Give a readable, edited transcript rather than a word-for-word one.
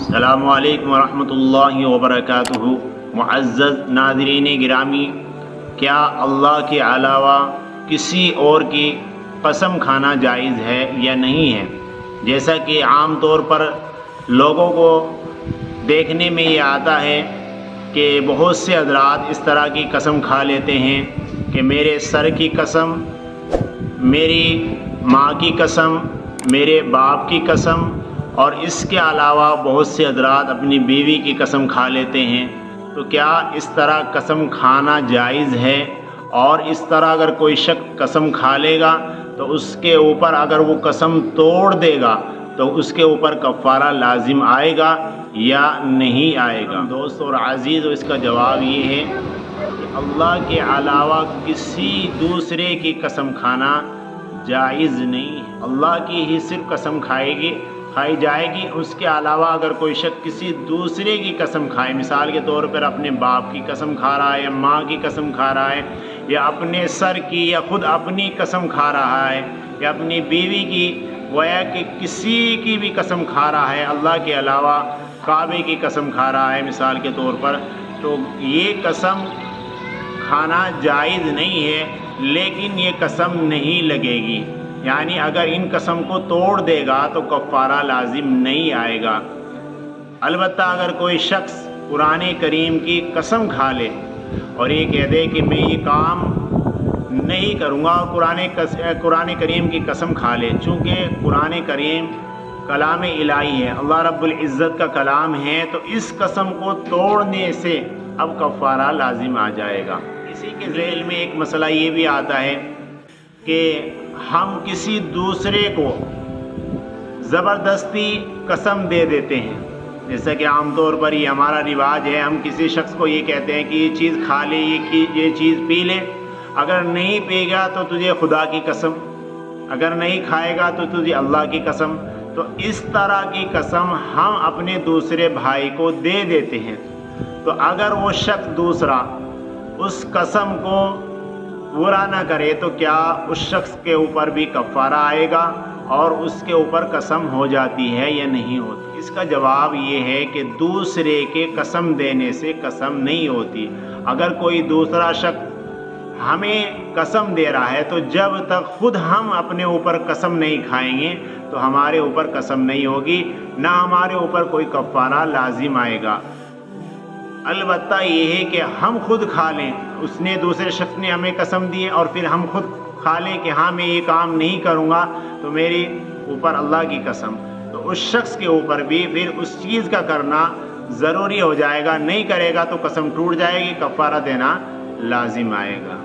السلام علیکم ورحمۃ اللہ وبرکاتہ۔ معزز ناظرین گرامی، کیا اللہ کے علاوہ کسی اور کی قسم کھانا جائز ہے یا نہیں ہے؟ جیسا کہ عام طور پر لوگوں کو دیکھنے میں یہ آتا ہے کہ بہت سے حضرات اس طرح کی قسم کھا لیتے ہیں کہ میرے سر کی قسم، میری ماں کی قسم، میرے باپ کی قسم، اور اس کے علاوہ بہت سے حضرات اپنی بیوی کی قسم کھا لیتے ہیں۔ تو کیا اس طرح قسم کھانا جائز ہے؟ اور اس طرح اگر کوئی شخص قسم کھا لے گا تو اس کے اوپر اگر وہ قسم توڑ دے گا تو اس کے اوپر کفارہ لازم آئے گا یا نہیں آئے گا؟ دوست اور عزیز، اس کا جواب یہ ہے کہ اللہ کے علاوہ کسی دوسرے کی قسم کھانا جائز نہیں ہے۔ اللہ کی ہی صرف قسم کھائی جائے گی۔ اس کے علاوہ اگر کوئی شخص کسی دوسرے کی قسم کھائے، مثال کے طور پر اپنے باپ کی قسم کھا رہا ہے یا ماں کی قسم کھا رہا ہے یا اپنے سر کی یا خود اپنی قسم کھا رہا ہے یا اپنی بیوی کی، گویا کہ کسی کی بھی قسم کھا رہا ہے اللہ کے علاوہ، کعبے کی قسم کھا رہا ہے مثال کے طور پر، تو یہ قسم کھانا جائز نہیں ہے، لیکن یہ قسم نہیں لگے گی۔ یعنی اگر ان قسم کو توڑ دے گا تو کفارہ لازم نہیں آئے گا۔ البتہ اگر کوئی شخص قرآن کریم کی قسم کھا لے اور یہ کہہ دے کہ میں یہ کام نہیں کروں گا، اور قرآن کریم کی قسم کھا لے، چونکہ قرآن کریم کلام الہی ہے، اللہ رب العزت کا کلام ہے، تو اس قسم کو توڑنے سے اب کفارہ لازم آ جائے گا۔ اسی کے ذیل میں ایک مسئلہ یہ بھی آتا ہے کہ ہم کسی دوسرے کو زبردستی قسم دے دیتے ہیں، جیسا کہ عام طور پر یہ ہمارا رواج ہے، ہم کسی شخص کو یہ کہتے ہیں کہ یہ چیز کھا لے، یہ چیز پی لے، اگر نہیں پی گا تو تجھے خدا کی قسم، اگر نہیں کھائے گا تو تجھے اللہ کی قسم۔ تو اس طرح کی قسم ہم اپنے دوسرے بھائی کو دے دیتے ہیں، تو اگر وہ شخص دوسرا اس قسم کو پورا نہ کرے تو کیا اس شخص کے اوپر بھی کفارہ آئے گا اور اس کے اوپر قسم ہو جاتی ہے یا نہیں ہوتی؟ اس کا جواب یہ ہے کہ دوسرے کے قسم دینے سے قسم نہیں ہوتی۔ اگر کوئی دوسرا شخص ہمیں قسم دے رہا ہے تو جب تک خود ہم اپنے اوپر قسم نہیں کھائیں گے تو ہمارے اوپر قسم نہیں ہوگی، نہ ہمارے اوپر کوئی کفارہ لازم آئے گا۔ البتہ یہ ہے کہ ہم خود کھا لیں، اس نے دوسرے شخص نے ہمیں قسم دی اور پھر ہم خود کھا لیں کہ ہاں میں یہ کام نہیں کروں گا تو میرے اوپر اللہ کی قسم، تو اس شخص کے اوپر بھی پھر اس چیز کا کرنا ضروری ہو جائے گا، نہیں کرے گا تو قسم ٹوٹ جائے گی، کفارہ دینا لازم آئے گا۔